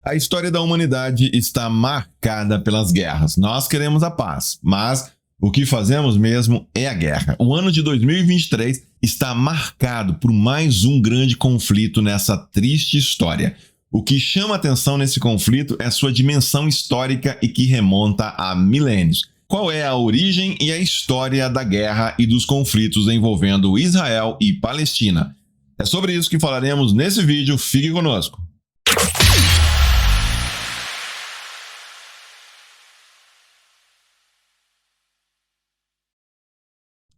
A história da humanidade está marcada pelas guerras. Nós queremos a paz, mas o que fazemos mesmo é a guerra. O ano de 2023 está marcado por mais um grande conflito nessa triste história. O que chama atenção nesse conflito é sua dimensão histórica e que remonta a milênios. Qual é a origem e a história da guerra e dos conflitos envolvendo Israel e Palestina? É sobre isso que falaremos nesse vídeo. Fique conosco.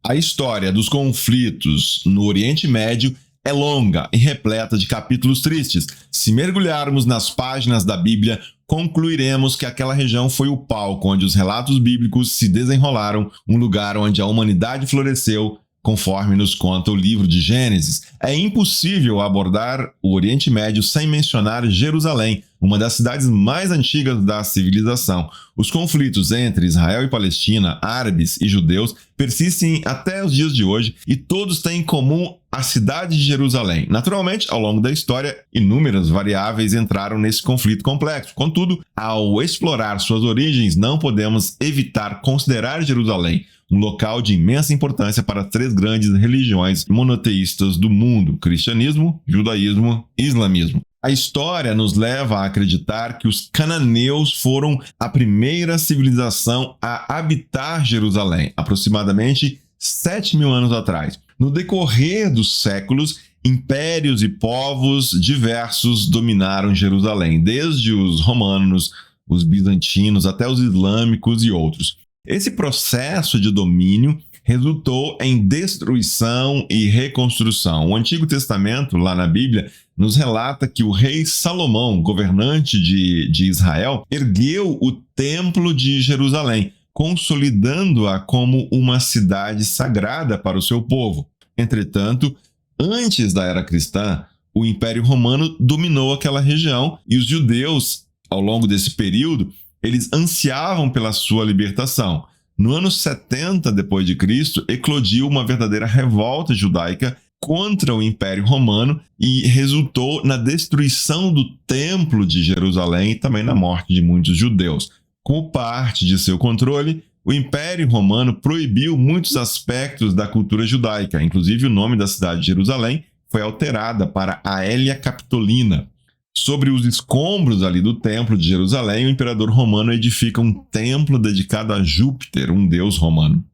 A história dos conflitos no Oriente Médio é longa e repleta de capítulos tristes. Se mergulharmos nas páginas da Bíblia, concluiremos que aquela região foi o palco onde os relatos bíblicos se desenrolaram, um lugar onde a humanidade floresceu, conforme nos conta o livro de Gênesis. É impossível abordar o Oriente Médio sem mencionar Jerusalém, uma das cidades mais antigas da civilização. Os conflitos entre Israel e Palestina, árabes e judeus, persistem até os dias de hoje e todos têm em comum a cidade de Jerusalém. Naturalmente, ao longo da história, inúmeras variáveis entraram nesse conflito complexo. Contudo, ao explorar suas origens, não podemos evitar considerar Jerusalém um local de imensa importância para três grandes religiões monoteístas do mundo: cristianismo, judaísmo e islamismo. A história nos leva a acreditar que os cananeus foram a primeira civilização a habitar Jerusalém, aproximadamente 7.000 anos atrás. No decorrer dos séculos, impérios e povos diversos dominaram Jerusalém, desde os romanos, os bizantinos, até os islâmicos e outros. Esse processo de domínio resultou em destruição e reconstrução. O Antigo Testamento, lá na Bíblia, nos relata que o rei Salomão, governante de Israel, ergueu o Templo de Jerusalém, consolidando-a como uma cidade sagrada para o seu povo. Entretanto, antes da era cristã, o Império Romano dominou aquela região e os judeus, ao longo desse período, eles ansiavam pela sua libertação. No ano 70 d.C., eclodiu uma verdadeira revolta judaica contra o Império Romano e resultou na destruição do Templo de Jerusalém e também na morte de muitos judeus. Como parte de seu controle, o Império Romano proibiu muitos aspectos da cultura judaica. Inclusive, o nome da cidade de Jerusalém foi alterada para Aelia Capitolina. Sobre os escombros ali do Templo de Jerusalém, o imperador romano edifica um templo dedicado a Júpiter, um deus romano.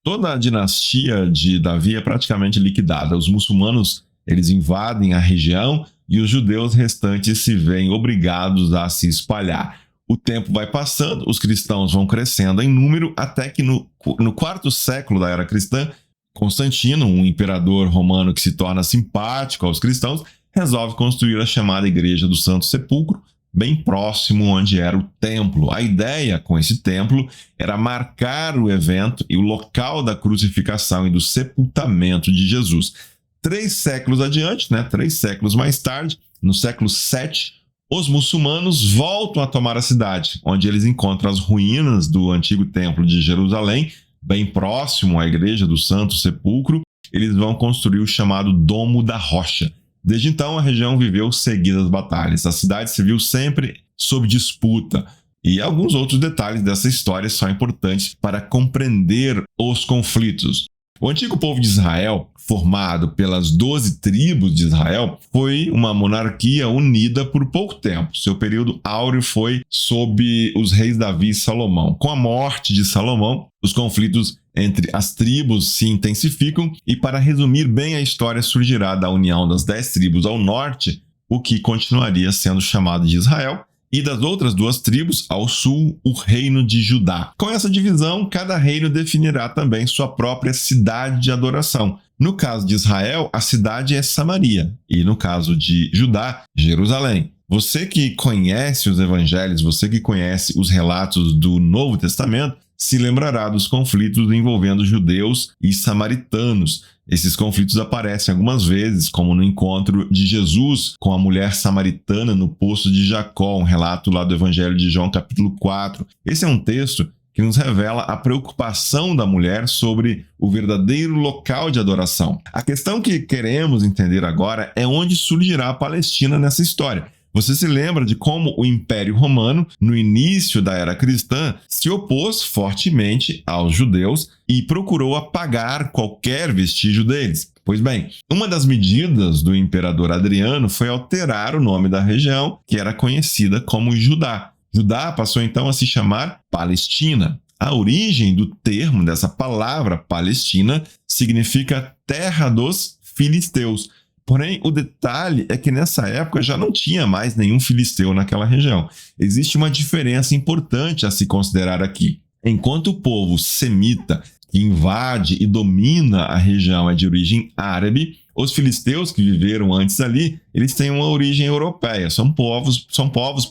Toda a dinastia de Davi é praticamente liquidada. Os muçulmanos, eles invadem a região e os judeus restantes se veem obrigados a se espalhar. O tempo vai passando, os cristãos vão crescendo em número, até que no quarto século da era cristã, Constantino, um imperador romano que se torna simpático aos cristãos, resolve construir a chamada Igreja do Santo Sepulcro, bem próximo onde era o templo. A ideia com esse templo era marcar o evento e o local da crucificação e do sepultamento de Jesus. 3 séculos adiante, 3 séculos mais tarde, no século VII, os muçulmanos voltam a tomar a cidade, onde eles encontram as ruínas do antigo templo de Jerusalém, bem próximo à Igreja do Santo Sepulcro. Eles vão construir o chamado Domo da Rocha. Desde então, a região viveu seguidas batalhas. A cidade se viu sempre sob disputa. E alguns outros detalhes dessa história são importantes para compreender os conflitos. O antigo povo de Israel, formado pelas 12 tribos de Israel, foi uma monarquia unida por pouco tempo. Seu período áureo foi sob os reis Davi e Salomão. Com a morte de Salomão, os conflitos entre as tribos se intensificam e, para resumir bem a história, surgirá da união das 10 tribos ao norte, o que continuaria sendo chamado de Israel, e das outras 2 tribos ao sul, o reino de Judá. Com essa divisão, cada reino definirá também sua própria cidade de adoração. No caso de Israel, a cidade é Samaria, e no caso de Judá, Jerusalém. Você que conhece os evangelhos, você que conhece os relatos do Novo Testamento, se lembrará dos conflitos envolvendo judeus e samaritanos. Esses conflitos aparecem algumas vezes, como no encontro de Jesus com a mulher samaritana no poço de Jacó, um relato lá do Evangelho de João, capítulo 4. Esse é um texto que nos revela a preocupação da mulher sobre o verdadeiro local de adoração. A questão que queremos entender agora é onde surgirá a Palestina nessa história. Você se lembra de como o Império Romano, no início da era cristã, se opôs fortemente aos judeus e procurou apagar qualquer vestígio deles? Pois bem, uma das medidas do imperador Adriano foi alterar o nome da região, que era conhecida como Judá. Judá passou então a se chamar Palestina. A origem do termo dessa palavra Palestina significa terra dos filisteus. Porém, o detalhe é que nessa época já não tinha mais nenhum filisteu naquela região. Existe uma diferença importante a se considerar aqui. Enquanto o povo semita, que invade e domina a região, é de origem árabe, os filisteus que viveram antes ali, eles têm uma origem europeia, são povos,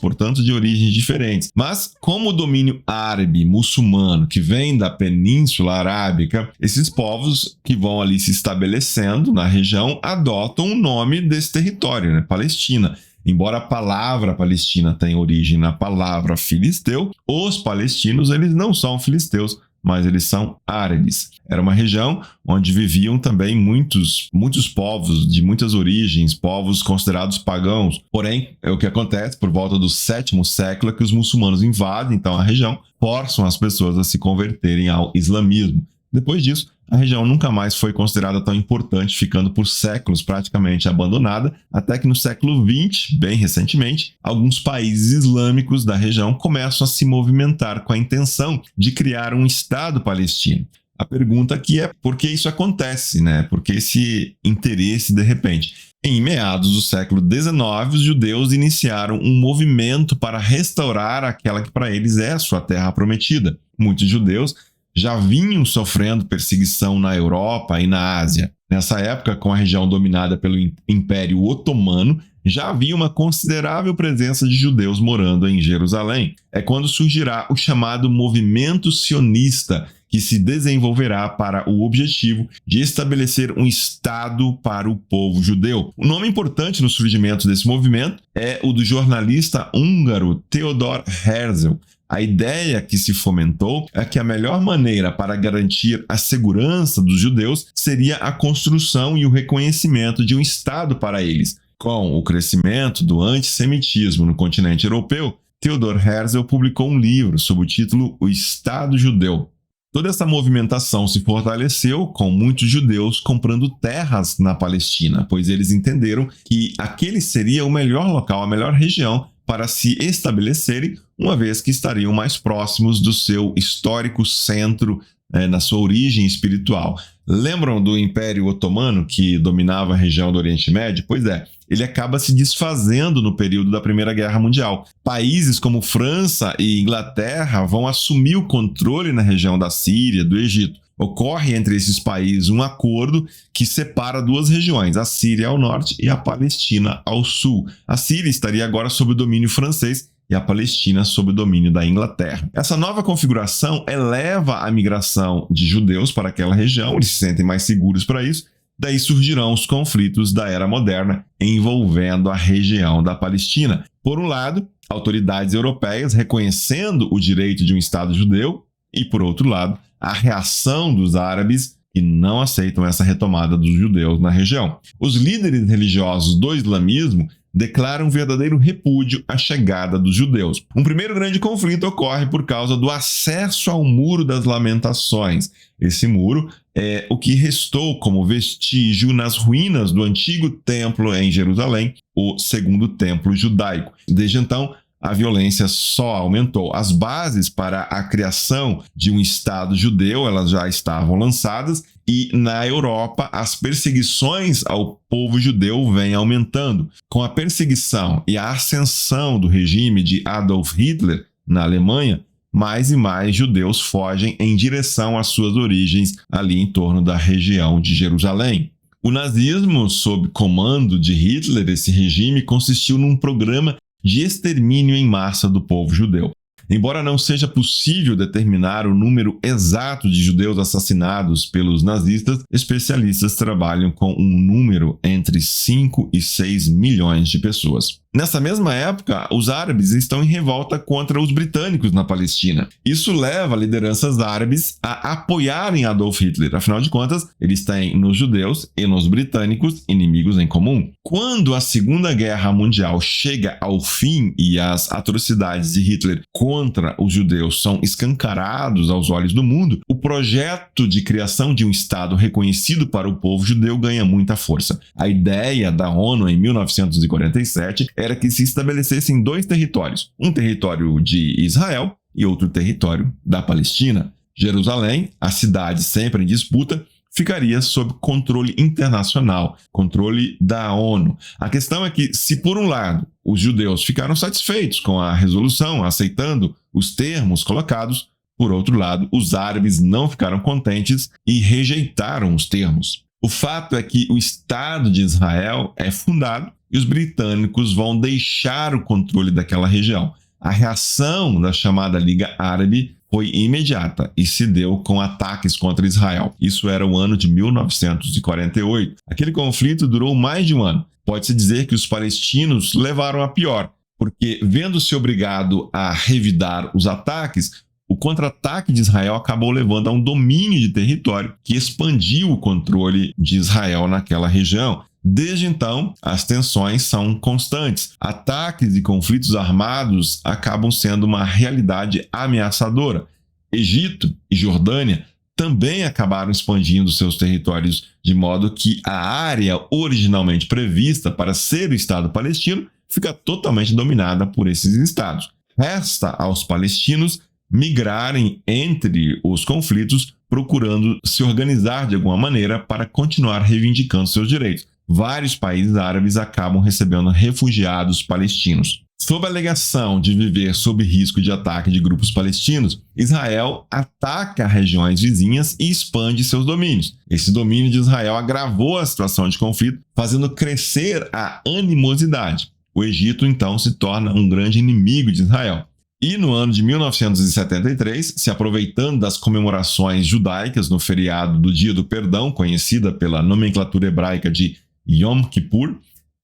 portanto, de origens diferentes. Mas, como o domínio árabe, muçulmano, que vem da Península Arábica, esses povos que vão ali se estabelecendo na região adotam o nome desse território, né? Palestina. Embora a palavra Palestina tenha origem na palavra filisteu, os palestinos eles não são filisteus, mas eles são árabes. Era uma região onde viviam também muitos povos de muitas origens, povos considerados pagãos. Porém, é o que acontece por volta do 7º século que os muçulmanos invadem então a região, forçam as pessoas a se converterem ao islamismo. Depois disso, a região nunca mais foi considerada tão importante, ficando por séculos praticamente abandonada, até que no século XX, bem recentemente, alguns países islâmicos da região começam a se movimentar com a intenção de criar um Estado palestino. A pergunta aqui é por que isso acontece, né? Por que esse interesse de repente? Em meados do século XIX, os judeus iniciaram um movimento para restaurar aquela que para eles é a sua terra prometida. Muitos judeus já vinham sofrendo perseguição na Europa e na Ásia. Nessa época, com a região dominada pelo Império Otomano, já havia uma considerável presença de judeus morando em Jerusalém. É quando surgirá o chamado movimento sionista, que se desenvolverá para o objetivo de estabelecer um Estado para o povo judeu. Um nome importante no surgimento desse movimento é o do jornalista húngaro Theodor Herzl. A ideia que se fomentou é que a melhor maneira para garantir a segurança dos judeus seria a construção e o reconhecimento de um Estado para eles. Com o crescimento do antissemitismo no continente europeu, Theodor Herzl publicou um livro sob o título O Estado Judeu. Toda essa movimentação se fortaleceu com muitos judeus comprando terras na Palestina, pois eles entenderam que aquele seria o melhor local, a melhor região para se estabelecerem, uma vez que estariam mais próximos do seu histórico centro, na sua origem espiritual. Lembram do Império Otomano que dominava a região do Oriente Médio? Pois é, ele acaba se desfazendo no período da Primeira Guerra Mundial. Países como França e Inglaterra vão assumir o controle na região da Síria, do Egito. Ocorre entre esses países um acordo que separa duas regiões, a Síria ao norte e a Palestina ao sul. A Síria estaria agora sob o domínio francês e a Palestina sob o domínio da Inglaterra. Essa nova configuração eleva a migração de judeus para aquela região, eles se sentem mais seguros para isso, daí surgirão os conflitos da Era Moderna envolvendo a região da Palestina. Por um lado, autoridades europeias reconhecendo o direito de um Estado judeu e, por outro lado, a reação dos árabes que não aceitam essa retomada dos judeus na região. Os líderes religiosos do islamismo declaram um verdadeiro repúdio à chegada dos judeus. Um primeiro grande conflito ocorre por causa do acesso ao Muro das Lamentações. Esse muro é o que restou como vestígio nas ruínas do antigo templo em Jerusalém, o segundo templo judaico. Desde então, a violência só aumentou. As bases para a criação de um Estado judeu, elas já estavam lançadas, e na Europa as perseguições ao povo judeu vêm aumentando. Com a perseguição e a ascensão do regime de Adolf Hitler na Alemanha, mais e mais judeus fogem em direção às suas origens ali em torno da região de Jerusalém. O nazismo, sob comando de Hitler, esse regime consistiu num programa de extermínio em massa do povo judeu. Embora não seja possível determinar o número exato de judeus assassinados pelos nazistas, especialistas trabalham com um número entre 5 e 6 milhões de pessoas. Nessa mesma época, os árabes estão em revolta contra os britânicos na Palestina. Isso leva lideranças árabes a apoiarem Adolf Hitler. Afinal de contas, eles têm nos judeus e nos britânicos inimigos em comum. Quando a Segunda Guerra Mundial chega ao fim e as atrocidades de Hitler contra os judeus são escancarados aos olhos do mundo, o projeto de criação de um Estado reconhecido para o povo judeu ganha muita força. A ideia da ONU em 1947 era que se estabelecessem dois territórios, um território de Israel e outro território da Palestina. Jerusalém, a cidade sempre em disputa, ficaria sob controle internacional, controle da ONU. A questão é que, se por um lado os judeus ficaram satisfeitos com a resolução, aceitando os termos colocados, por outro lado, os árabes não ficaram contentes e rejeitaram os termos. O fato é que o Estado de Israel é fundado e os britânicos vão deixar o controle daquela região. A reação da chamada Liga Árabe foi imediata e se deu com ataques contra Israel. Isso era o ano de 1948. Aquele conflito durou mais de um ano. Pode-se dizer que os palestinos levaram a pior, porque, vendo-se obrigado a revidar os ataques, o contra-ataque de Israel acabou levando a um domínio de território que expandiu o controle de Israel naquela região. Desde então, as tensões são constantes. Ataques e conflitos armados acabam sendo uma realidade ameaçadora. Egito e Jordânia também acabaram expandindo seus territórios, de modo que a área originalmente prevista para ser o Estado palestino fica totalmente dominada por esses estados. Resta aos palestinos migrarem entre os conflitos, procurando se organizar de alguma maneira para continuar reivindicando seus direitos. Vários países árabes acabam recebendo refugiados palestinos. Sob a alegação de viver sob risco de ataque de grupos palestinos, Israel ataca regiões vizinhas e expande seus domínios. Esse domínio de Israel agravou a situação de conflito, fazendo crescer a animosidade. O Egito, então, se torna um grande inimigo de Israel. E no ano de 1973, se aproveitando das comemorações judaicas no feriado do Dia do Perdão, conhecida pela nomenclatura hebraica de Yom Kippur,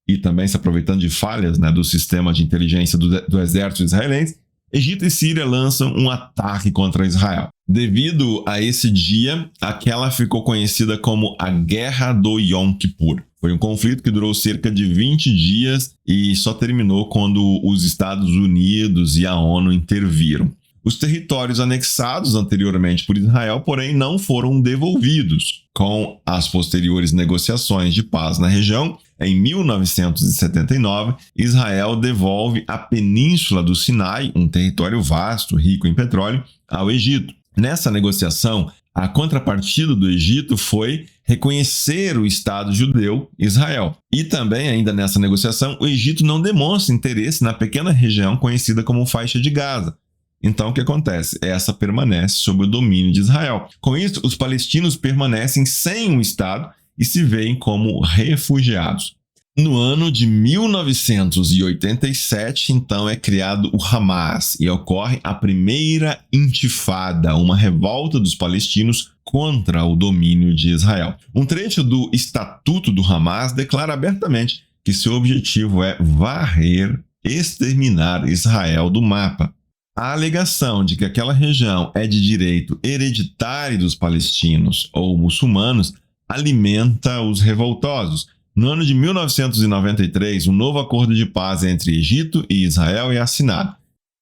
e também se aproveitando de falhas do sistema de inteligência do exército israelense, Egito e Síria lançam um ataque contra Israel. Devido a esse dia, aquela ficou conhecida como a Guerra do Yom Kippur. Foi um conflito que durou cerca de 20 dias e só terminou quando os Estados Unidos e a ONU interviram. Os territórios anexados anteriormente por Israel, porém, não foram devolvidos. Com as posteriores negociações de paz na região, em 1979, Israel devolve a Península do Sinai, um território vasto, rico em petróleo, ao Egito. Nessa negociação, a contrapartida do Egito foi reconhecer o Estado judeu Israel. E também, ainda nessa negociação, o Egito não demonstra interesse na pequena região conhecida como Faixa de Gaza. Então, o que acontece? Essa permanece sob o domínio de Israel. Com isso, os palestinos permanecem sem um Estado e se veem como refugiados. No ano de 1987, então, é criado o Hamas e ocorre a primeira intifada, uma revolta dos palestinos contra o domínio de Israel. Um trecho do Estatuto do Hamas declara abertamente que seu objetivo é varrer, exterminar Israel do mapa. A alegação de que aquela região é de direito hereditário dos palestinos ou muçulmanos alimenta os revoltosos. No ano de 1993, um novo acordo de paz entre Egito e Israel é assinado.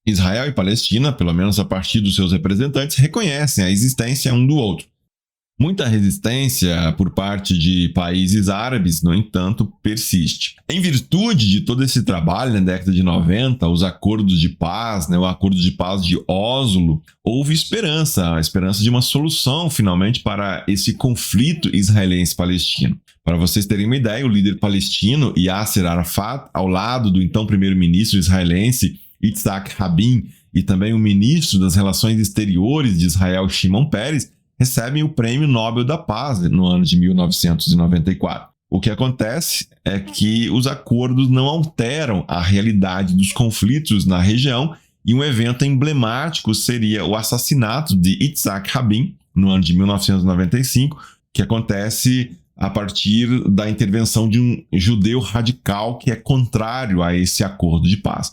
Israel e Palestina, pelo menos a partir dos seus representantes, reconhecem a existência um do outro. Muita resistência por parte de países árabes, no entanto, persiste. Em virtude de todo esse trabalho na década de 90, os acordos de paz, o acordo de paz de Oslo, houve esperança, a esperança de uma solução finalmente para esse conflito israelense-palestino. Para vocês terem uma ideia, o líder palestino Yasser Arafat, ao lado do então primeiro-ministro israelense Yitzhak Rabin e também o ministro das Relações Exteriores de Israel, Shimon Peres, recebem o Prêmio Nobel da Paz no ano de 1994. O que acontece é que os acordos não alteram a realidade dos conflitos na região e um evento emblemático seria o assassinato de Yitzhak Rabin no ano de 1995, que acontece a partir da intervenção de um judeu radical que é contrário a esse acordo de paz.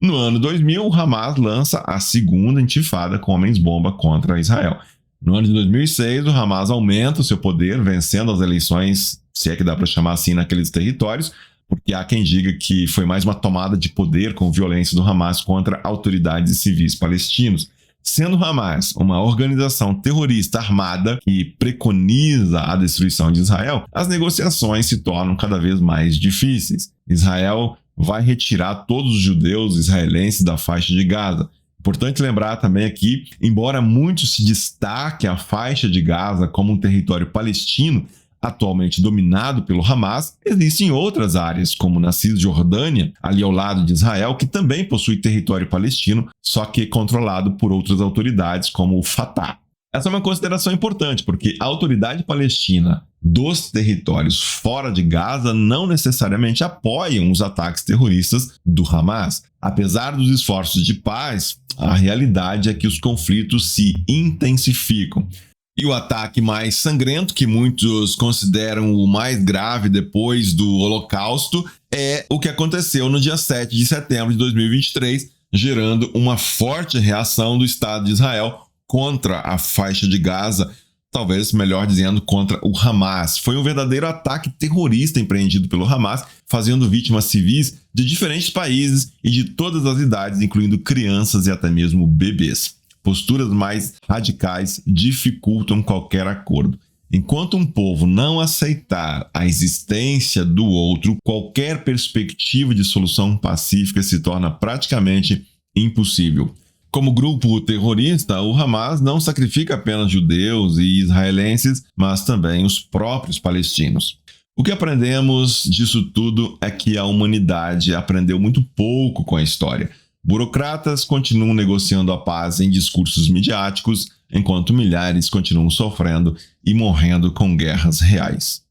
No ano 2000, o Hamas lança a segunda intifada com homens-bomba contra Israel. No ano de 2006, o Hamas aumenta o seu poder, vencendo as eleições, se é que dá para chamar assim, naqueles territórios, porque há quem diga que foi mais uma tomada de poder com violência do Hamas contra autoridades civis palestinos. Sendo o Hamas uma organização terrorista armada que preconiza a destruição de Israel, as negociações se tornam cada vez mais difíceis. Israel vai retirar todos os judeus israelenses da faixa de Gaza. Importante lembrar também aqui, embora muito se destaque a faixa de Gaza como um território palestino, atualmente dominado pelo Hamas, existem outras áreas, como na Cisjordânia, ali ao lado de Israel, que também possui território palestino, só que controlado por outras autoridades, como o Fatah. Essa é uma consideração importante, porque a autoridade palestina dos territórios fora de Gaza não necessariamente apoiam os ataques terroristas do Hamas. Apesar dos esforços de paz, a realidade é que os conflitos se intensificam. E o ataque mais sangrento, que muitos consideram o mais grave depois do Holocausto, é o que aconteceu no dia 7 de setembro de 2023, gerando uma forte reação do Estado de Israel contra a faixa de Gaza, talvez melhor dizendo, contra o Hamas. Foi um verdadeiro ataque terrorista empreendido pelo Hamas, fazendo vítimas civis de diferentes países e de todas as idades, incluindo crianças e até mesmo bebês. Posturas mais radicais dificultam qualquer acordo. Enquanto um povo não aceitar a existência do outro, qualquer perspectiva de solução pacífica se torna praticamente impossível. Como grupo terrorista, o Hamas não sacrifica apenas judeus e israelenses, mas também os próprios palestinos. O que aprendemos disso tudo é que a humanidade aprendeu muito pouco com a história. Burocratas continuam negociando a paz em discursos midiáticos, enquanto milhares continuam sofrendo e morrendo com guerras reais.